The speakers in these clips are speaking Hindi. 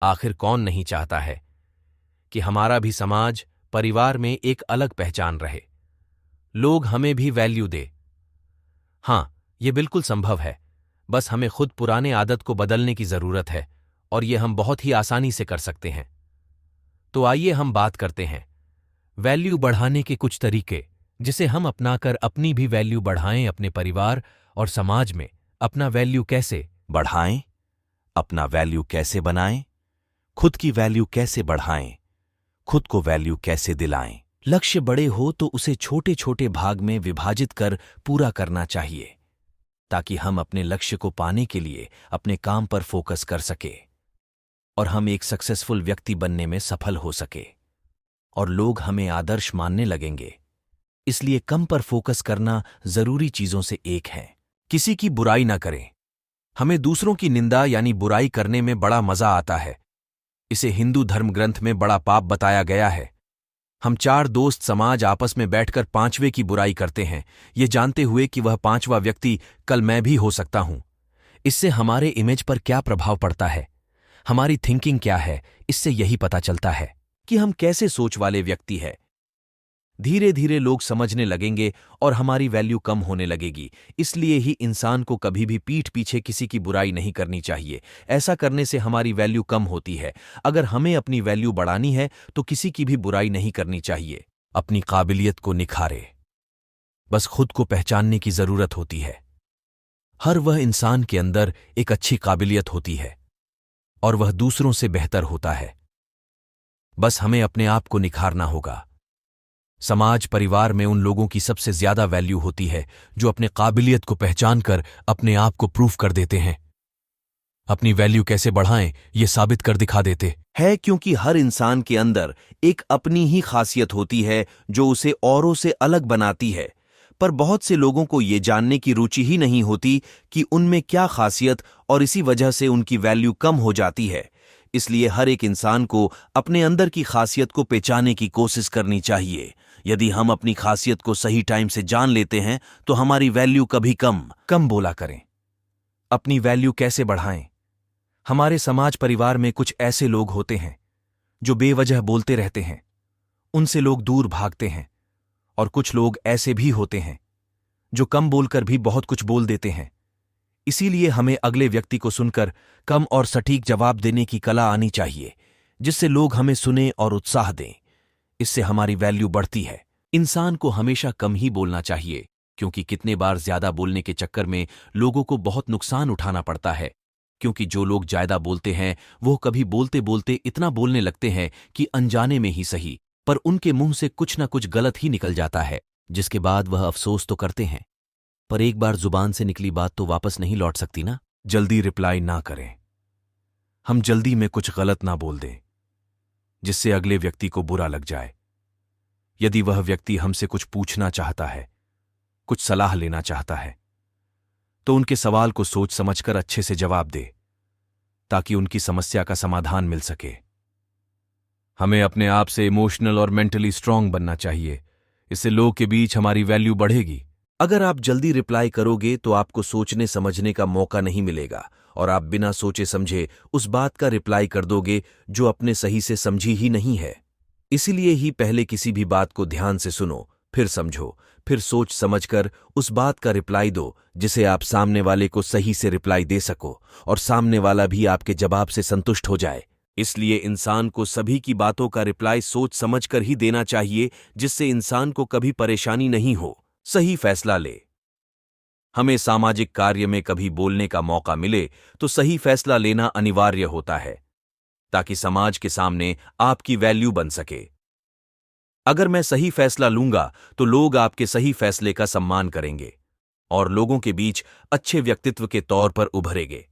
आखिर कौन नहीं चाहता है कि हमारा भी समाज, परिवार में एक अलग पहचान रहे, लोग हमें भी वैल्यू दे। हाँ, ये बिल्कुल संभव है, बस हमें खुद पुराने आदत को बदलने की जरूरत है और ये हम बहुत ही आसानी से कर सकते हैं। तो आइए हम बात करते हैं वैल्यू बढ़ाने के कुछ तरीके, जिसे हम अपनाकर अपनी भी वैल्यू बढ़ाएं, अपने परिवार और समाज में अपना वैल्यू कैसे बढ़ाएं, अपना वैल्यू कैसे बनाएं, खुद की वैल्यू कैसे बढ़ाएं, खुद को वैल्यू कैसे दिलाएं। लक्ष्य बड़े हो तो उसे छोटे छोटे भाग में विभाजित कर पूरा करना चाहिए, ताकि हम अपने लक्ष्य को पाने के लिए अपने काम पर फोकस कर सके और हम एक सक्सेसफुल व्यक्ति बनने में सफल हो सके और लोग हमें आदर्श मानने लगेंगे। इसलिए कम पर फोकस करना जरूरी चीजों से एक है। किसी की बुराई ना करें। हमें दूसरों की निंदा यानी बुराई करने में बड़ा मजा आता है। इसे हिंदू धर्म ग्रंथ में बड़ा पाप बताया गया है। हम 4 दोस्त समाज आपस में बैठकर 5वें की बुराई करते हैं, ये जानते हुए कि वह 5वां व्यक्ति कल मैं भी हो सकता हूं। इससे हमारे इमेज पर क्या प्रभाव पड़ता है, हमारी थिंकिंग क्या है, इससे यही पता चलता है कि हम कैसे सोच वाले व्यक्ति हैं। धीरे धीरे लोग समझने लगेंगे और हमारी वैल्यू कम होने लगेगी। इसलिए ही इंसान को कभी भी पीठ पीछे किसी की बुराई नहीं करनी चाहिए। ऐसा करने से हमारी वैल्यू कम होती है। अगर हमें अपनी वैल्यू बढ़ानी है तो किसी की भी बुराई नहीं करनी चाहिए। अपनी काबिलियत को निखारे, बस खुद को पहचानने की जरूरत होती है। हर वह इंसान के अंदर एक अच्छी काबिलियत होती है और वह दूसरों से बेहतर होता है। बस हमें अपने आप को निखारना होगा। समाज, परिवार में उन लोगों की सबसे ज्यादा वैल्यू होती है जो अपने काबिलियत को पहचान कर अपने आप को प्रूफ कर देते हैं। अपनी वैल्यू कैसे बढ़ाएं, ये साबित कर दिखा देते हैं, क्योंकि हर इंसान के अंदर एक अपनी ही खासियत होती है जो उसे औरों से अलग बनाती है। पर बहुत से लोगों को ये जानने की रुचि ही नहीं होती कि उनमें क्या खासियत, और इसी वजह से उनकी वैल्यू कम हो जाती है। इसलिए हर एक इंसान को अपने अंदर की खासियत को पहचानने की कोशिश करनी चाहिए। यदि हम अपनी खासियत को सही टाइम से जान लेते हैं तो हमारी वैल्यू कभी कम बोला करें। अपनी वैल्यू कैसे बढ़ाएं? हमारे समाज, परिवार में कुछ ऐसे लोग होते हैं जो बेवजह बोलते रहते हैं, उनसे लोग दूर भागते हैं। और कुछ लोग ऐसे भी होते हैं जो कम बोलकर भी बहुत कुछ बोल देते हैं। इसीलिए हमें अगले व्यक्ति को सुनकर कम और सटीक जवाब देने की कला आनी चाहिए, जिससे लोग हमें सुने और उत्साह दें। इससे हमारी वैल्यू बढ़ती है। इंसान को हमेशा कम ही बोलना चाहिए, क्योंकि कितने बार ज्यादा बोलने के चक्कर में लोगों को बहुत नुकसान उठाना पड़ता है। क्योंकि जो लोग ज्यादा बोलते हैं वो कभी बोलते बोलते इतना बोलने लगते हैं कि अनजाने में ही सही, पर उनके मुंह से कुछ ना कुछ गलत ही निकल जाता है, जिसके बाद वह अफसोस तो करते हैं, पर एक बार जुबान से निकली बात तो वापस नहीं लौट सकती ना। जल्दी रिप्लाई ना करें। हम जल्दी में कुछ गलत ना बोल दें जिससे अगले व्यक्ति को बुरा लग जाए। यदि वह व्यक्ति हमसे कुछ पूछना चाहता है, कुछ सलाह लेना चाहता है, तो उनके सवाल को सोच समझकर अच्छे से जवाब दे, ताकि उनकी समस्या का समाधान मिल सके। हमें अपने आप से इमोशनल और मेंटली स्ट्रांग बनना चाहिए। इससे लोगों के बीच हमारी वैल्यू बढ़ेगी। अगर आप जल्दी रिप्लाई करोगे तो आपको सोचने समझने का मौका नहीं मिलेगा और आप बिना सोचे समझे उस बात का रिप्लाई कर दोगे जो अपने सही से समझी ही नहीं है। इसीलिए ही पहले किसी भी बात को ध्यान से सुनो, फिर समझो, फिर सोच समझकर उस बात का रिप्लाई दो, जिसे आप सामने वाले को सही से रिप्लाई दे सको और सामने वाला भी आपके जवाब से संतुष्ट हो जाए। इसलिए इंसान को सभी की बातों का रिप्लाई सोच समझकर ही देना चाहिए, जिससे इंसान को कभी परेशानी नहीं हो, सही फैसला ले। हमें सामाजिक कार्य में कभी बोलने का मौका मिले तो सही फैसला लेना अनिवार्य होता है, ताकि समाज के सामने आपकी वैल्यू बन सके। अगर मैं सही फैसला लूंगा तो लोग आपके सही फैसले का सम्मान करेंगे और लोगों के बीच अच्छे व्यक्तित्व के तौर पर उभरेंगे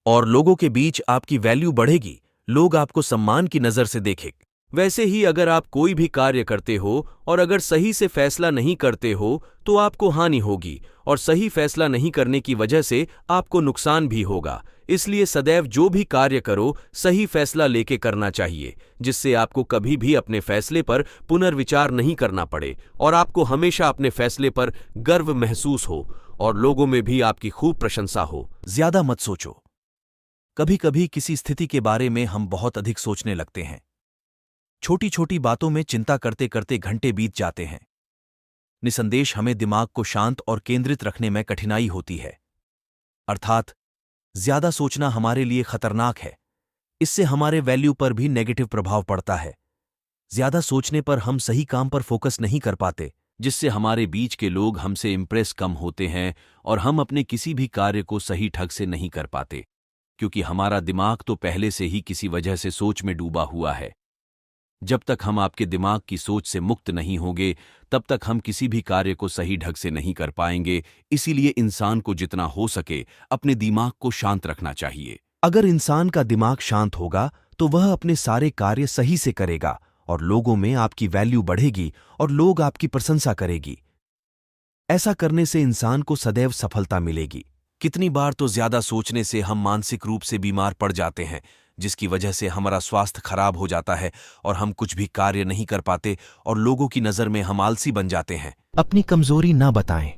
और लोगों के बीच आपकी वैल्यू बढ़ेगी। लोग आपको सम्मान की नजर से देखेंगे। वैसे ही अगर आप कोई भी कार्य करते हो और अगर सही से फैसला नहीं करते हो तो आपको हानि होगी और सही फैसला नहीं करने की वजह से आपको नुकसान भी होगा। इसलिए सदैव जो भी कार्य करो सही फैसला लेके करना चाहिए, जिससे आपको कभी भी अपने फैसले पर पुनर्विचार नहीं करना पड़े और आपको हमेशा अपने फैसले पर गर्व महसूस हो और लोगों में भी आपकी खूब प्रशंसा हो। ज्यादा मत सोचो। कभी कभी किसी स्थिति के बारे में हम बहुत अधिक सोचने लगते हैं। छोटी छोटी बातों में चिंता करते करते घंटे बीत जाते हैं। निसंदेश हमें दिमाग को शांत और केंद्रित रखने में कठिनाई होती है। अर्थात ज्यादा सोचना हमारे लिए खतरनाक है। इससे हमारे वैल्यू पर भी नेगेटिव प्रभाव पड़ता है। ज्यादा सोचने पर हम सही काम पर फोकस नहीं कर पाते, जिससे हमारे बीच के लोग हमसे इम्प्रेस कम होते हैं और हम अपने किसी भी कार्य को सही ढंग से नहीं कर पाते, क्योंकि हमारा दिमाग तो पहले से ही किसी वजह से सोच में डूबा हुआ है। जब तक हम आपके दिमाग की सोच से मुक्त नहीं होंगे, तब तक हम किसी भी कार्य को सही ढंग से नहीं कर पाएंगे। इसीलिए इंसान को जितना हो सके अपने दिमाग को शांत रखना चाहिए। अगर इंसान का दिमाग शांत होगा तो वह अपने सारे कार्य सही से करेगा और लोगों में आपकी वैल्यू बढ़ेगी और लोग आपकी प्रशंसा करेगी। ऐसा करने से इंसान को सदैव सफलता मिलेगी। कितनी बार तो ज्यादा सोचने से हम मानसिक रूप से बीमार पड़ जाते हैं, जिसकी वजह से हमारा स्वास्थ्य खराब हो जाता है और हम कुछ भी कार्य नहीं कर पाते और लोगों की नजर में हम आलसी बन जाते हैं। अपनी कमजोरी ना बताएं।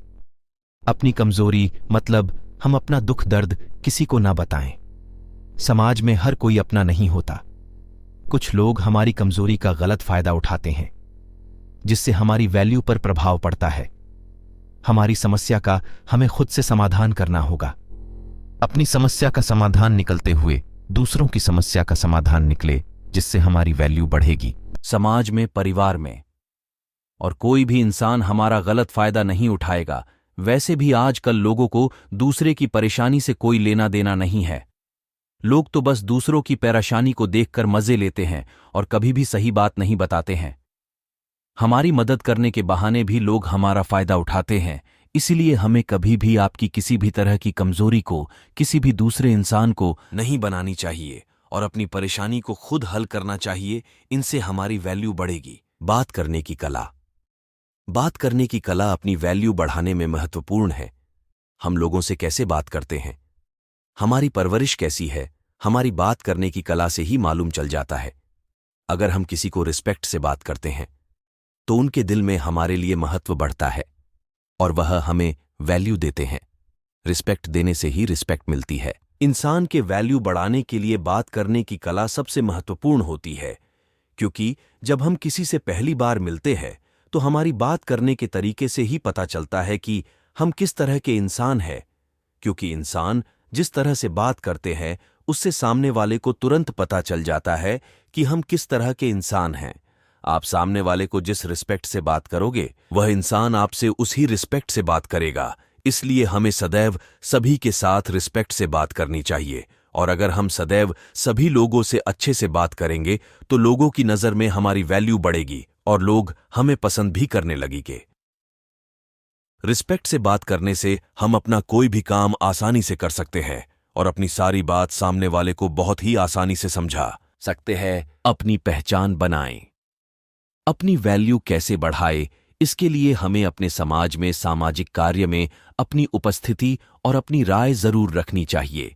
अपनी कमजोरी मतलब हम अपना दुख दर्द किसी को ना बताएं। समाज में हर कोई अपना नहीं होता। कुछ लोग हमारी कमजोरी का गलत फायदा उठाते हैं, जिससे हमारी वैल्यू पर प्रभाव पड़ता है। हमारी समस्या का हमें खुद से समाधान करना होगा। अपनी समस्या का समाधान निकलते हुए दूसरों की समस्या का समाधान निकले, जिससे हमारी वैल्यू बढ़ेगी। समाज में, परिवार में और कोई भी इंसान हमारा गलत फायदा नहीं उठाएगा। वैसे भी आजकल लोगों को दूसरे की परेशानी से कोई लेना देना नहीं है। लोग तो बस दूसरों की परेशानी को देखकर मजे लेते हैं और कभी भी सही बात नहीं बताते हैं। हमारी मदद करने के बहाने भी लोग हमारा फायदा उठाते हैं। इसलिए हमें कभी भी आपकी किसी भी तरह की कमजोरी को किसी भी दूसरे इंसान को नहीं बनानी चाहिए और अपनी परेशानी को खुद हल करना चाहिए। इनसे हमारी वैल्यू बढ़ेगी। बात करने की कला। बात करने की कला अपनी वैल्यू बढ़ाने में महत्वपूर्ण है। हम लोगों से कैसे बात करते हैं, हमारी परवरिश कैसी है, हमारी बात करने की कला से ही मालूम चल जाता है। अगर हम किसी को रिस्पेक्ट से बात करते हैं तो उनके दिल में हमारे लिए महत्व बढ़ता है और वह हमें वैल्यू देते हैं। रिस्पेक्ट देने से ही रिस्पेक्ट मिलती है। इंसान के वैल्यू बढ़ाने के लिए बात करने की कला सबसे महत्वपूर्ण होती है, क्योंकि जब हम किसी से पहली बार मिलते हैं तो हमारी बात करने के तरीके से ही पता चलता है कि हम किस तरह के इंसान हैं। क्योंकि इंसान जिस तरह से बात करते हैं उससे सामने वाले को तुरंत पता चल जाता है कि हम किस तरह के इंसान हैं। आप सामने वाले को जिस रिस्पेक्ट से बात करोगे, वह इंसान आपसे उसी रिस्पेक्ट से बात करेगा। इसलिए हमें सदैव सभी के साथ रिस्पेक्ट से बात करनी चाहिए। और अगर हम सदैव सभी लोगों से अच्छे से बात करेंगे तो लोगों की नजर में हमारी वैल्यू बढ़ेगी और लोग हमें पसंद भी करने लगेंगे। रिस्पेक्ट से बात करने से हम अपना कोई भी काम आसानी से कर सकते हैं और अपनी सारी बात सामने वाले को बहुत ही आसानी से समझा सकते हैं। अपनी पहचान बनाएं। अपनी वैल्यू कैसे बढ़ाए, इसके लिए हमें अपने समाज में, सामाजिक कार्य में अपनी उपस्थिति और अपनी राय जरूर रखनी चाहिए।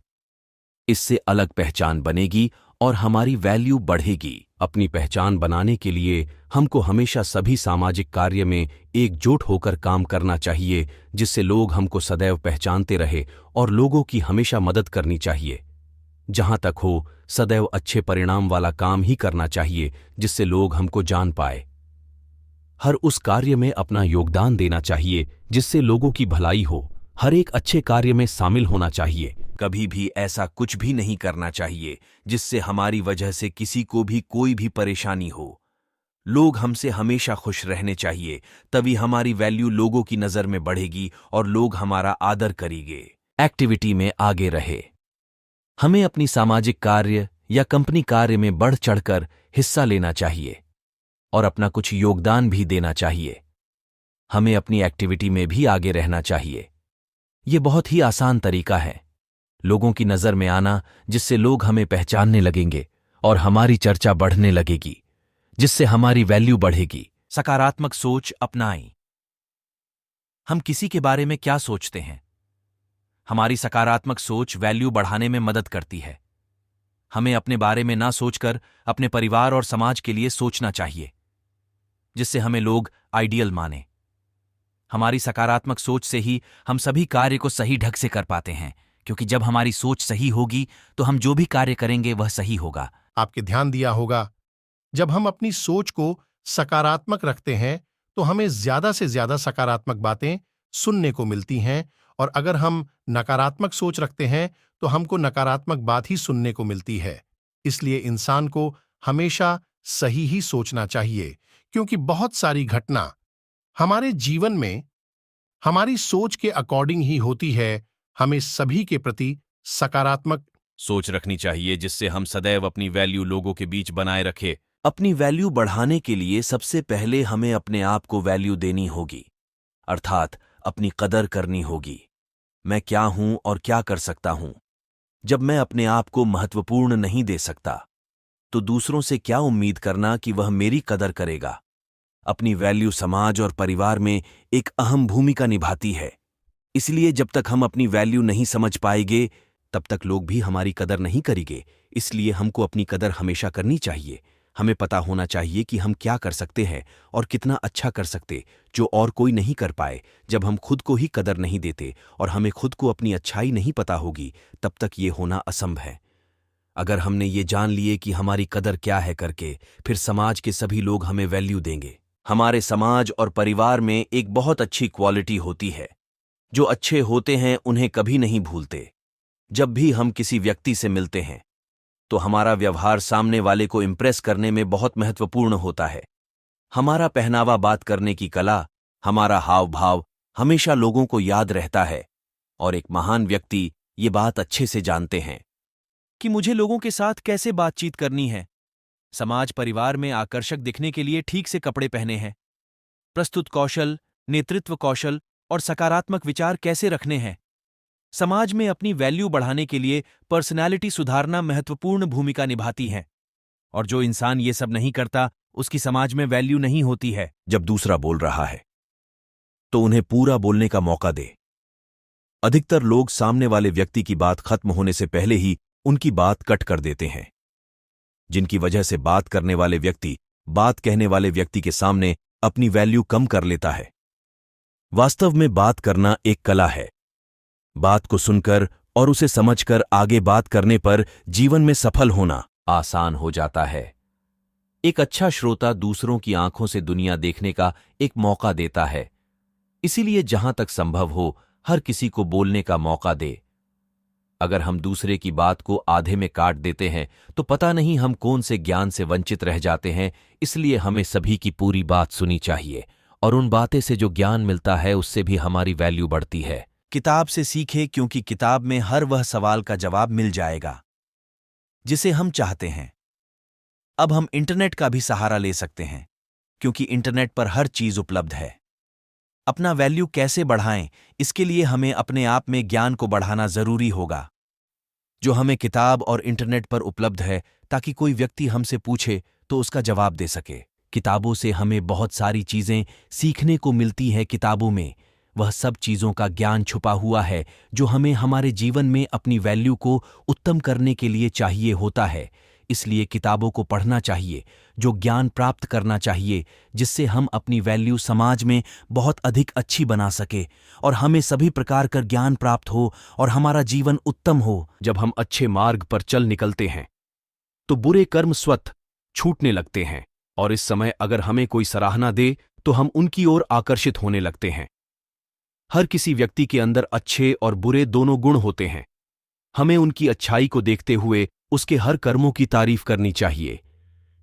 इससे अलग पहचान बनेगी और हमारी वैल्यू बढ़ेगी। अपनी पहचान बनाने के लिए हमको हमेशा सभी सामाजिक कार्य में एकजुट होकर काम करना चाहिए, जिससे लोग हमको सदैव पहचानते रहे और लोगों की हमेशा मदद करनी चाहिए। जहां तक हो सदैव अच्छे परिणाम वाला काम ही करना चाहिए, जिससे लोग हमको जान पाए। हर उस कार्य में अपना योगदान देना चाहिए जिससे लोगों की भलाई हो। हर एक अच्छे कार्य में शामिल होना चाहिए। कभी भी ऐसा कुछ भी नहीं करना चाहिए जिससे हमारी वजह से किसी को भी कोई भी परेशानी हो। लोग हमसे हमेशा खुश रहने चाहिए, तभी हमारी वैल्यू लोगों की नजर में बढ़ेगी और लोग हमारा आदर करेंगे। एक्टिविटी में आगे रहे। हमें अपनी सामाजिक कार्य या कंपनी कार्य में बढ़ चढ़कर हिस्सा लेना चाहिए और अपना कुछ योगदान भी देना चाहिए। हमें अपनी एक्टिविटी में भी आगे रहना चाहिए। ये बहुत ही आसान तरीका है लोगों की नजर में आना, जिससे लोग हमें पहचानने लगेंगे और हमारी चर्चा बढ़ने लगेगी, जिससे हमारी वैल्यू बढ़ेगी। सकारात्मक सोच अपनाएं। हम किसी के बारे में क्या सोचते हैं, हमारी सकारात्मक सोच वैल्यू बढ़ाने में मदद करती है। हमें अपने बारे में ना सोचकर अपने परिवार और समाज के लिए सोचना चाहिए, जिससे हमें लोग आइडियल माने। हमारी सकारात्मक सोच से ही हम सभी कार्य को सही ढंग से कर पाते हैं, क्योंकि जब हमारी सोच सही होगी तो हम जो भी कार्य करेंगे वह सही होगा। आपके ध्यान दिया होगा, जब हम अपनी सोच को सकारात्मक रखते हैं तो हमें ज्यादा से ज्यादा सकारात्मक बातें सुनने को मिलती हैं, और अगर हम नकारात्मक सोच रखते हैं तो हमको नकारात्मक बात ही सुनने को मिलती है। इसलिए इंसान को हमेशा सही ही सोचना चाहिए, क्योंकि बहुत सारी घटना हमारे जीवन में हमारी सोच के अकॉर्डिंग ही होती है। हमें सभी के प्रति सकारात्मक सोच रखनी चाहिए, जिससे हम सदैव अपनी वैल्यू लोगों के बीच बनाए रखें। अपनी वैल्यू बढ़ाने के लिए सबसे पहले हमें अपने आप को वैल्यू देनी होगी, अर्थात अपनी कदर करनी होगी। मैं क्या हूं और क्या कर सकता हूं। जब मैं अपने आप को महत्वपूर्ण नहीं दे सकता, तो दूसरों से क्या उम्मीद करना कि वह मेरी कदर करेगा। अपनी वैल्यू समाज और परिवार में एक अहम भूमिका निभाती है। इसलिए जब तक हम अपनी वैल्यू नहीं समझ पाएंगे, तब तक लोग भी हमारी कदर नहीं करेंगे। इसलिए हमको अपनी कदर हमेशा करनी चाहिए। हमें पता होना चाहिए कि हम क्या कर सकते हैं और कितना अच्छा कर सकते, जो और कोई नहीं कर पाए। जब हम खुद को ही कदर नहीं देते और हमें खुद को अपनी अच्छाई नहीं पता होगी, तब तक ये होना असंभव है। अगर हमने ये जान लिए कि हमारी कदर क्या है करके, फिर समाज के सभी लोग हमें वैल्यू देंगे। हमारे समाज और परिवार में एक बहुत अच्छी क्वालिटी होती है। जो अच्छे होते हैं उन्हें कभी नहीं भूलते। जब भी हम किसी व्यक्ति से मिलते हैं तो हमारा व्यवहार सामने वाले को इम्प्रेस करने में बहुत महत्वपूर्ण होता है। हमारा पहनावा, बात करने की कला, हमारा हाव भाव हमेशा लोगों को याद रहता है, और एक महान व्यक्ति ये बात अच्छे से जानते हैं कि मुझे लोगों के साथ कैसे बातचीत करनी है। समाज परिवार में आकर्षक दिखने के लिए ठीक से कपड़े पहने हैं। प्रस्तुत कौशल, नेतृत्व कौशल और सकारात्मक विचार कैसे रखने हैं। समाज में अपनी वैल्यू बढ़ाने के लिए पर्सनैलिटी सुधारना महत्वपूर्ण भूमिका निभाती है, और जो इंसान ये सब नहीं करता उसकी समाज में वैल्यू नहीं होती है। जब दूसरा बोल रहा है तो उन्हें पूरा बोलने का मौका दे। अधिकतर लोग सामने वाले व्यक्ति की बात खत्म होने से पहले ही उनकी बात कट कर देते हैं, जिनकी वजह से बात करने वाले व्यक्ति बात कहने वाले व्यक्ति के सामने अपनी वैल्यू कम कर लेता है। वास्तव में बात करना एक कला है। बात को सुनकर और उसे समझकर आगे बात करने पर जीवन में सफल होना आसान हो जाता है। एक अच्छा श्रोता दूसरों की आंखों से दुनिया देखने का एक मौका देता है। इसीलिए जहां तक संभव हो हर किसी को बोलने का मौका दे। अगर हम दूसरे की बात को आधे में काट देते हैं तो पता नहीं हम कौन से ज्ञान से वंचित रह जाते हैं। इसलिए हमें सभी की पूरी बात सुनी चाहिए, और उन बातें से जो ज्ञान मिलता है उससे भी हमारी वैल्यू बढ़ती है। किताब से सीखे, क्योंकि किताब में हर वह सवाल का जवाब मिल जाएगा जिसे हम चाहते हैं। अब हम इंटरनेट का भी सहारा ले सकते हैं, क्योंकि इंटरनेट पर हर चीज उपलब्ध है। अपना वैल्यू कैसे बढ़ाएं, इसके लिए हमें अपने आप में ज्ञान को बढ़ाना जरूरी होगा, जो हमें किताब और इंटरनेट पर उपलब्ध है, ताकि कोई व्यक्ति हमसे पूछे तो उसका जवाब दे सके। किताबों से हमें बहुत सारी चीजें सीखने को मिलती है। किताबों में वह सब चीजों का ज्ञान छुपा हुआ है जो हमें हमारे जीवन में अपनी वैल्यू को उत्तम करने के लिए चाहिए होता है। इसलिए किताबों को पढ़ना चाहिए, जो ज्ञान प्राप्त करना चाहिए, जिससे हम अपनी वैल्यू समाज में बहुत अधिक अच्छी बना सके और हमें सभी प्रकार का ज्ञान प्राप्त हो और हमारा जीवन उत्तम हो। जब हम अच्छे मार्ग पर चल निकलते हैं तो बुरे कर्म स्वतः छूटने लगते हैं, और इस समय अगर हमें कोई सराहना दे तो हम उनकी ओर आकर्षित होने लगते हैं। हर किसी व्यक्ति के अंदर अच्छे और बुरे दोनों गुण होते हैं। हमें उनकी अच्छाई को देखते हुए उसके हर कर्मों की तारीफ करनी चाहिए,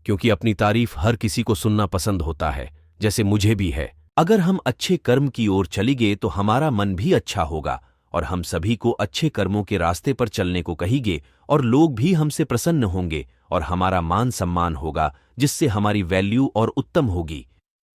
क्योंकि अपनी तारीफ हर किसी को सुनना पसंद होता है, जैसे मुझे भी है। अगर हम अच्छे कर्म की ओर चली गए तो हमारा मन भी अच्छा होगा और हम सभी को अच्छे कर्मों के रास्ते पर चलने को कहेंगे, और लोग भी हमसे प्रसन्न होंगे और हमारा मान सम्मान होगा, जिससे हमारी वैल्यू और उत्तम होगी।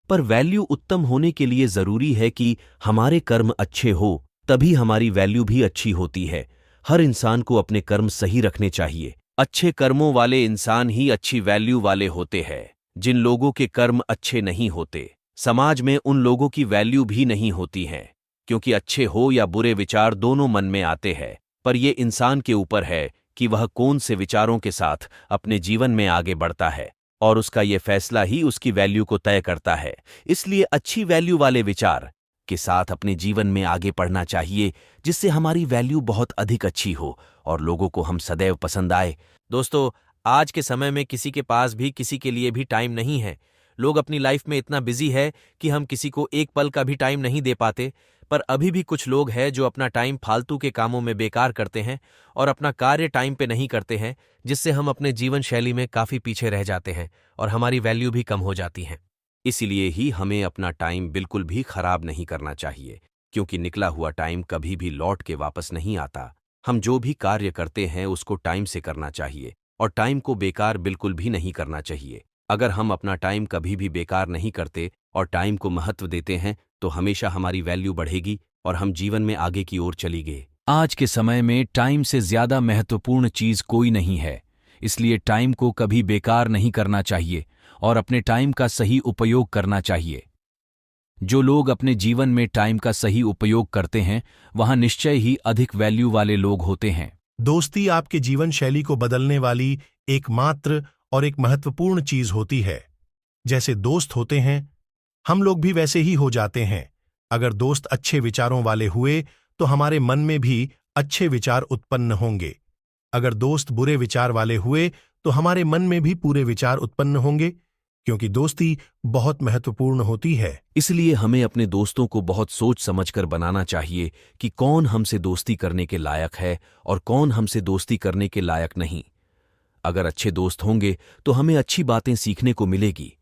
पर वैल्यू उत्तम होने के लिए जरूरी है कि हमारे कर्म अच्छे हो, तभी हमारी वैल्यू भी अच्छी होती है। हर इंसान को अपने कर्म सही रखने चाहिए। अच्छे कर्मों वाले इंसान ही अच्छी वैल्यू वाले होते हैं। जिन लोगों के कर्म अच्छे नहीं होते, समाज में उन लोगों की वैल्यू भी नहीं होती है, क्योंकि अच्छे हो या बुरे विचार दोनों मन में आते हैं। पर यह इंसान के ऊपर है कि वह कौन से विचारों के साथ अपने जीवन में आगे बढ़ता है, और उसका यह फैसला ही उसकी वैल्यू को तय करता है। इसलिए अच्छी वैल्यू वाले विचार के साथ अपने जीवन में आगे बढ़ना चाहिए, जिससे हमारी वैल्यू बहुत अधिक अच्छी हो और लोगों को हम सदैव पसंद आए। दोस्तों, आज के समय में किसी के पास भी किसी के लिए भी टाइम नहीं है। लोग अपनी लाइफ में इतना बिजी है कि हम किसी को एक पल का भी टाइम नहीं दे पाते। पर अभी भी कुछ लोग हैं जो अपना टाइम फालतू के कामों में बेकार करते हैं और अपना कार्य टाइम पे नहीं करते हैं, जिससे हम अपने जीवन शैली में काफी पीछे रह जाते हैं और हमारी वैल्यू भी कम हो जाती है। इसीलिए ही हमें अपना टाइम बिल्कुल भी खराब नहीं करना चाहिए, क्योंकि निकला हुआ टाइम कभी भी लौट के वापस नहीं आता। हम जो भी कार्य करते हैं उसको टाइम से करना चाहिए और टाइम को बेकार बिल्कुल भी नहीं करना चाहिए। अगर हम अपना टाइम कभी भी बेकार नहीं करते और टाइम को महत्व देते हैं तो हमेशा हमारी वैल्यू बढ़ेगी और हम जीवन में आगे की ओर चली गए। आज के समय में टाइम से ज्यादा महत्वपूर्ण चीज कोई नहीं है, इसलिए टाइम को कभी बेकार नहीं करना चाहिए और अपने टाइम का सही उपयोग करना चाहिए। जो लोग अपने जीवन में टाइम का सही उपयोग करते हैं वहां निश्चय ही अधिक वैल्यू वाले लोग होते हैं। दोस्ती आपके जीवन शैली को बदलने वाली एकमात्र और एक महत्वपूर्ण चीज होती है। जैसे दोस्त होते हैं, हम लोग भी वैसे ही हो जाते हैं। अगर दोस्त अच्छे विचारों वाले हुए तो हमारे मन में भी अच्छे विचार उत्पन्न होंगे। अगर दोस्त बुरे विचार वाले हुए तो हमारे मन में भी पूरे विचार उत्पन्न होंगे, क्योंकि दोस्ती बहुत महत्वपूर्ण होती है। इसलिए हमें अपने दोस्तों को बहुत सोच समझकर बनाना चाहिए कि कौन हमसे दोस्ती करने के लायक है और कौन हमसे दोस्ती करने के लायक नहीं। अगर अच्छे दोस्त होंगे तो हमें अच्छी बातें सीखने को मिलेगी,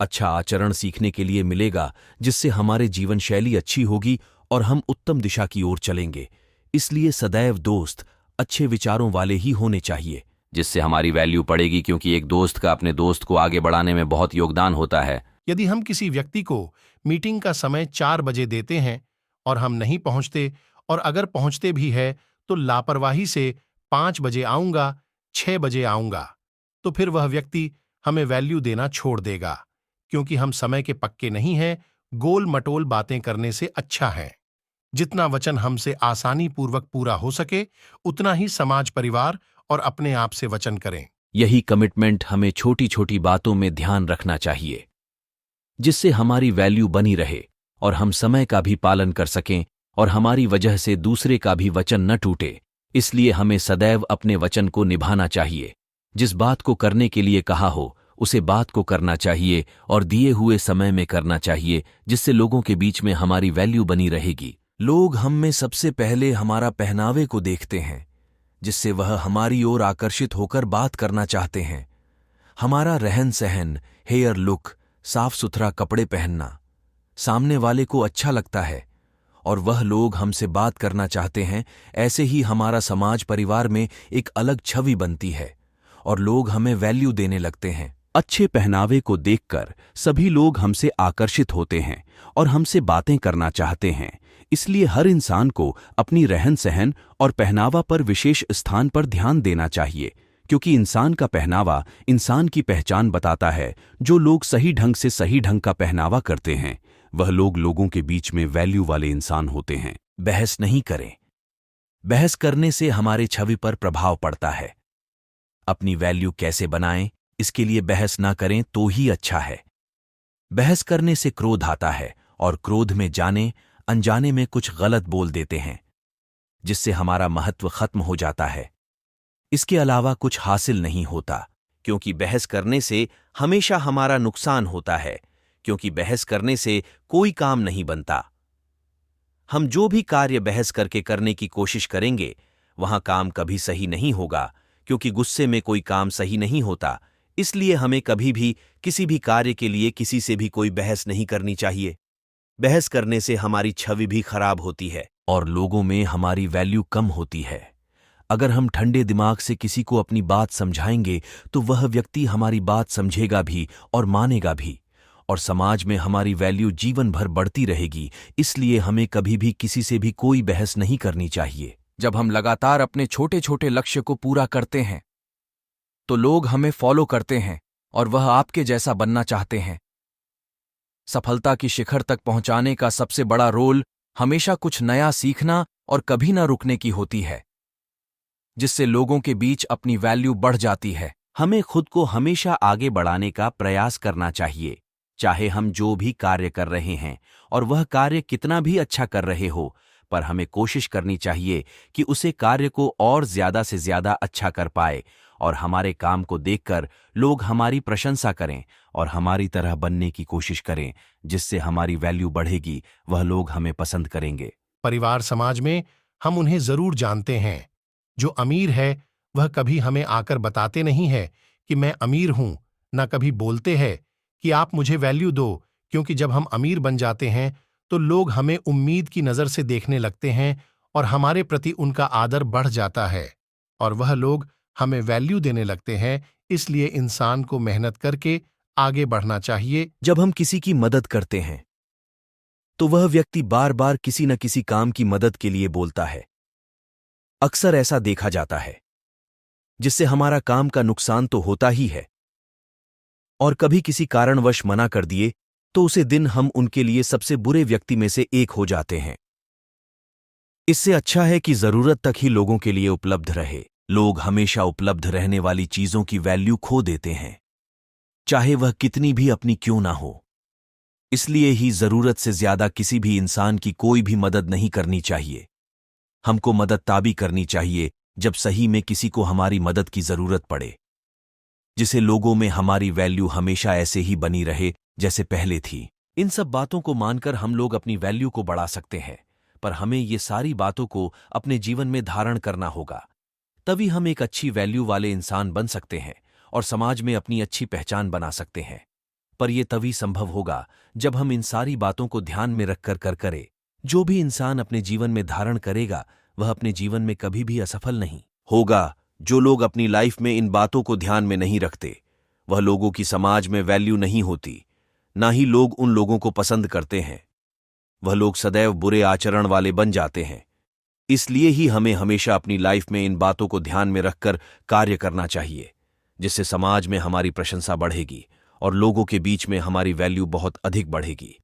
अच्छा आचरण सीखने के लिए मिलेगा, जिससे हमारे जीवन शैली अच्छी होगी और हम उत्तम दिशा की ओर चलेंगे। इसलिए सदैव दोस्त अच्छे विचारों वाले ही होने चाहिए, जिससे हमारी वैल्यू बढ़ेगी, क्योंकि एक दोस्त का अपने दोस्त को आगे बढ़ाने में बहुत योगदान होता है। यदि हम किसी व्यक्ति को मीटिंग का समय 4 बजे देते हैं और हम नहीं पहुंचते, और अगर पहुंचते भी है तो लापरवाही से 5 बजे आऊंगा, 6 बजे आऊंगा, तो फिर वह व्यक्ति हमें वैल्यू देना छोड़ देगा, क्योंकि हम समय के पक्के नहीं हैं। गोल मटोल बातें करने से अच्छा है जितना वचन हमसे आसानी पूर्वक पूरा हो सके उतना ही समाज, परिवार और अपने आप से वचन करें। यही कमिटमेंट हमें छोटी छोटी बातों में ध्यान रखना चाहिए, जिससे हमारी वैल्यू बनी रहे और हम समय का भी पालन कर सकें और हमारी वजह से दूसरे का भी वचन न टूटे। इसलिए हमें सदैव अपने वचन को निभाना चाहिए। जिस बात को करने के लिए कहा हो उसे बात को करना चाहिए और दिए हुए समय में करना चाहिए, जिससे लोगों के बीच में हमारी वैल्यू बनी रहेगी। लोग हम में सबसे पहले हमारा पहनावे को देखते हैं, जिससे वह हमारी ओर आकर्षित होकर बात करना चाहते हैं। हमारा रहन सहन, हेयर लुक, साफ सुथरा कपड़े पहनना सामने वाले को अच्छा लगता है और वह लोग हमसे बात करना चाहते हैं। ऐसे ही हमारा समाज, परिवार में एक अलग छवि बनती है और लोग हमें वैल्यू देने लगते हैं। अच्छे पहनावे को देखकर सभी लोग हमसे आकर्षित होते हैं और हमसे बातें करना चाहते हैं। इसलिए हर इंसान को अपनी रहन सहन और पहनावा पर विशेष स्थान पर ध्यान देना चाहिए, क्योंकि इंसान का पहनावा इंसान की पहचान बताता है। जो लोग सही ढंग से सही ढंग का पहनावा करते हैं वह लोग लोगों के बीच में वैल्यू वाले इंसान होते हैं। बहस नहीं करें। बहस करने से हमारे छवि पर प्रभाव पड़ता है। अपनी वैल्यू कैसे बनाएं, इसके लिए बहस ना करें तो ही अच्छा है। बहस करने से क्रोध आता है और क्रोध में जाने अनजाने में कुछ गलत बोल देते हैं, जिससे हमारा महत्व खत्म हो जाता है। इसके अलावा कुछ हासिल नहीं होता, क्योंकि बहस करने से हमेशा हमारा नुकसान होता है, क्योंकि बहस करने से कोई काम नहीं बनता। हम जो भी कार्य बहस करके करने की कोशिश करेंगे वहां काम कभी सही नहीं होगा, क्योंकि गुस्से में कोई काम सही नहीं होता। इसलिए हमें कभी भी किसी भी कार्य के लिए किसी से भी कोई बहस नहीं करनी चाहिए। बहस करने से हमारी छवि भी खराब होती है और लोगों में हमारी वैल्यू कम होती है। अगर हम ठंडे दिमाग से किसी को अपनी बात समझाएंगे तो वह व्यक्ति हमारी बात समझेगा भी और मानेगा भी, और समाज में हमारी वैल्यू जीवन भर बढ़ती रहेगी। इसलिए हमें कभी भी किसी से भी कोई बहस नहीं करनी चाहिए। जब हम लगातार अपने छोटे छोटे लक्ष्य को पूरा करते हैं तो लोग हमें फॉलो करते हैं और वह आपके जैसा बनना चाहते हैं। सफलता की शिखर तक पहुंचाने का सबसे बड़ा रोल हमेशा कुछ नया सीखना और कभी ना रुकने की होती है, जिससे लोगों के बीच अपनी वैल्यू बढ़ जाती है। हमें खुद को हमेशा आगे बढ़ाने का प्रयास करना चाहिए, चाहे हम जो भी कार्य कर रहे हैं और वह कार्य कितना भी अच्छा कर रहे हो, पर हमें कोशिश करनी चाहिए कि उसे कार्य को और ज्यादा से ज्यादा अच्छा कर पाए और हमारे काम को देखकर लोग हमारी प्रशंसा करें और हमारी तरह बनने की कोशिश करें, जिससे हमारी वैल्यू बढ़ेगी, वह लोग हमें पसंद करेंगे। परिवार समाज में हम उन्हें जरूर जानते हैं। जो अमीर है वह कभी हमें आकर बताते नहीं है कि मैं अमीर हूं, न कभी बोलते हैं कि आप मुझे वैल्यू दो, क्योंकि जब हम अमीर बन जाते हैं तो लोग हमें उम्मीद की नजर से देखने लगते हैं और हमारे प्रति उनका आदर बढ़ जाता है और वह लोग हमें वैल्यू देने लगते हैं। इसलिए इंसान को मेहनत करके आगे बढ़ना चाहिए। जब हम किसी की मदद करते हैं तो वह व्यक्ति बार बार किसी न किसी काम की मदद के लिए बोलता है। अक्सर ऐसा देखा जाता है, जिससे हमारा काम का नुकसान तो होता ही है, और कभी किसी कारणवश मना कर दिए तो उसे दिन हम उनके लिए सबसे बुरे व्यक्ति में से एक हो जाते हैं। इससे अच्छा है कि जरूरत तक ही लोगों के लिए उपलब्ध रहे। लोग हमेशा उपलब्ध रहने वाली चीजों की वैल्यू खो देते हैं, चाहे वह कितनी भी अपनी क्यों ना हो। इसलिए ही जरूरत से ज्यादा किसी भी इंसान की कोई भी मदद नहीं करनी चाहिए। हमको मदद तभी करनी चाहिए जब सही में किसी को हमारी मदद की जरूरत पड़े, जिसे लोगों में हमारी वैल्यू हमेशा ऐसे ही बनी रहे जैसे पहले थी। इन सब बातों को मानकर हम लोग अपनी वैल्यू को बढ़ा सकते हैं, पर हमें ये सारी बातों को अपने जीवन में धारण करना होगा। तभी हम एक अच्छी वैल्यू वाले इंसान बन सकते हैं और समाज में अपनी अच्छी पहचान बना सकते हैं। पर यह तभी संभव होगा जब हम इन सारी बातों को ध्यान में रखकर करें। जो भी इंसान अपने जीवन में धारण करेगा वह अपने जीवन में कभी भी असफल नहीं होगा। जो लोग अपनी लाइफ में इन बातों को ध्यान में नहीं रखते, वह लोगों की समाज में वैल्यू नहीं होती, ना ही लोग उन लोगों को पसंद करते हैं। वह लोग सदैव बुरे आचरण वाले बन जाते हैं। इसलिए ही हमें हमेशा अपनी लाइफ में इन बातों को ध्यान में रखकर कार्य करना चाहिए, जिससे समाज में हमारी प्रशंसा बढ़ेगी और लोगों के बीच में हमारी वैल्यू बहुत अधिक बढ़ेगी।